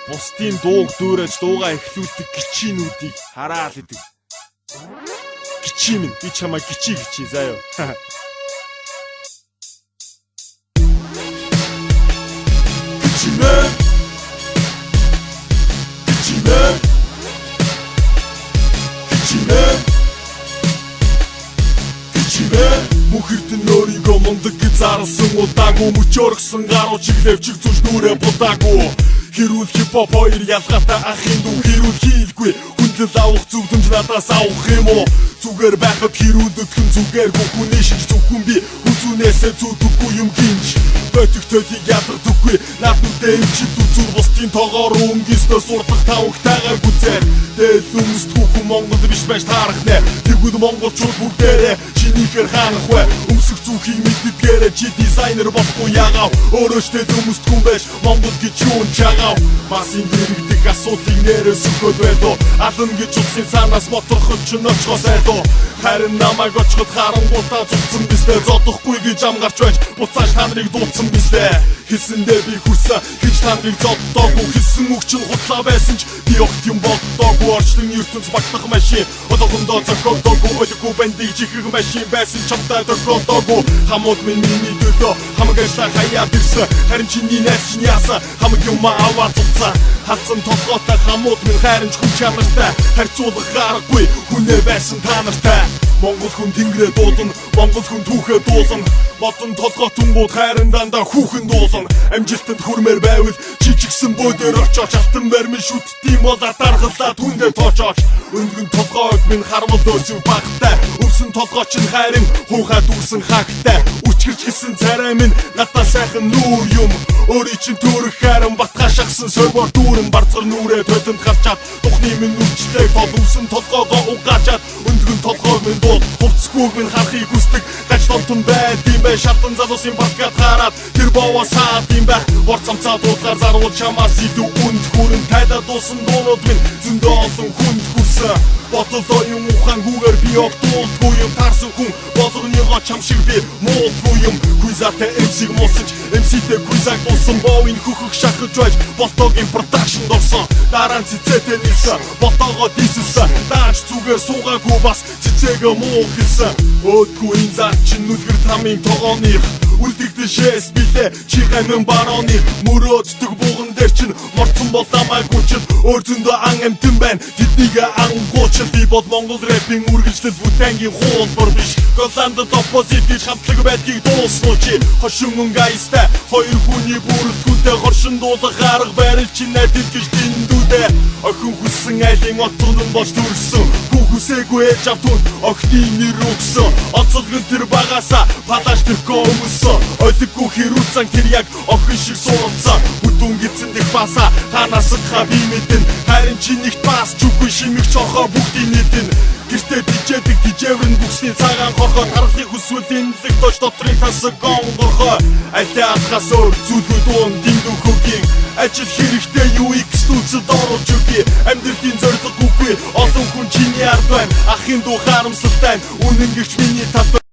Бусдын дууг дуурайж дуугаа эхлүүлдэг гичинүүдийг хараал идэг. Гичи минь би чамаа гичи заяа. Мөхөрдөн өөрийгөө мундаг гэж зарласан удаагүй мөчөөргсөн гаруу чиглэв чиг зүж нүрэ будаагүй хэрүүл хипхоп хоёр ялгаатай ахын дүү хэрүүл хийлгүй хүндэл авах зүвдэмж надаас авах юм уу зүгээр байхад хэрүүлдэгхэн зүгээргүй хүний шиг зүгхэн би үзүүнээсээ зүдэггүй юм гинж байтгтөлийг ядардаггүй нааднуудээ эмчид үзүүр бусдын тоогоор өнгөснөө сурдах тавхтайгаар гүзээр дээл өмсд хүүхэн Монгол биш байж таарах нэ тэгвэл монголчууд бүгдээрээ чинийхэр хаанах вэ өмсөх зүхийг мэддгээрээ чи дизайнер болохгүй яагав өөрөө ч тэл өмсдгүн байж Монгол гэж юун чагаав масын дэрэгдэх асуудлыг нэрээс өгөхөд байлоо алан гэж утсын цаанаас моторход ч нөчгөөс айдоо харин намайг очиход харангуутаа зүгцэн бистэ зодохгүй гэж амгарч байж буцааж та нарыг дуудсан бистэ хэлсэндээ би хүрсэн гэж та нарыг зоддоогүй хэлсэн үг чинь хутлаа байсан ч би огт юм боддоогүй орчлон ертөнц багтах машин одоохондоо зохиодоогүй өлөхгүй бандыг жихэх машин байсан чамтай тохиолдоогүй хамууд минь миний төлөө хамаг ажиллаа хаяад ирсэн харин чиний найз чинь яасан хамаг юм аваад цуцсан хатсан толгойтой хамууд минь хайрын хүн чанартай харьцуулах аргагүй хүнээ байсан та нартай Монгол хүн тэнгэрээ дуудана Монгол хүн түүхээ дуулна модон толгой түнгууд хайрын дандаа хүүхэн дуулна амжилтанд хүрмээр байвал жижигсэн бөөдөр очооч алтан барьмын шүтдэм бол даргалаа түндээ тоочооч өндгөн толгойг минь харвал өсөв багтай өвсөн толгой чинь хайрын хуухай дүүсэн хаагтай үчгэрч гисэн царай минь надад сайхан нүүр юм өөрийн чинь төрөх хайран батгаа шахсан сойбор дүүрэн барцгар нүрээ төдөнд харчаад тухны минь нүрчлээ толөвсөн толгойгоо угаачаад өндгөн толгой минь хувцсгүйг минь харахыг хүсдэг гаж тонтон байд юм бай шатан залуусын паркад хараад тэр бовоо саад юм байх бор цамцаа дуудгаар заруул чамаас идүү үнд хүрэн тайда дуусан дуунууд минь зөндөө олон хүнд хүрсэн бодолдоо юм ухаан гүүгээр би огтуулдгүй юм тарсан хүн болгоныгоо чам шиг би муулдгүй юм куйзатай эмсиг мусаж эмситэй куйзаг дуусан боовын хөхөх шахаж байж болтогийн продакшнд орсон дараа нь цэцэтэй нэлсэн болтоогоо дийсэлсэн даач зүгээр суугаагүй бас цэцэгээ муу хэлсэн өөдгүй энэ зар чин нүдгэр тамийн тогооных үлдэгдэн шээс билээ чи гамин барооны мөрөөддөг буган дээр чин морцсон бол дамайгүй чил өөр зөндөө ан амтэн байна тэднийг ангуучил би бол Монгол рэпийн үргэлжлэл бүтээнгийн хуулбар биш Голландд оппозит гэж хамтлаг байдгийг дуусну чи хошин өнгайстай хоёр хүний бүрэлдэхүүнтэй хоршин дуулах арга барил чи найдал гэж дэндүүдээ охин хүссэн айлын отгон болж дүрсэн хүсээгүй ээж автун охины нэр өгсөн онцолгон тэр багаасаа палаш тэрхөө өмсөн олиггүй хэрүүлсэн тэр яг охин шиг суудсан бүдүүн гидсэн дэх баса танаас ха би мэдэн харин чи нэгт бас чүгүй шимиг чохоо бүгдийн нэдэн гэртээ дижээдэг дижээврэн бүхсний цагаан хорхоо тархлыг хүсвэл энэлэг доош дотрын тасаг гонгорхоо айлаа атгаас өөр зүлгүй дуун диндүү хөгийн ажил хэрэгтэй юу X-түүлцэд оруулж өгье амьдралын зорилго үгүй олон хүн чиний ард байна ахын дуу харамсалтай үнэн гэрч миний тав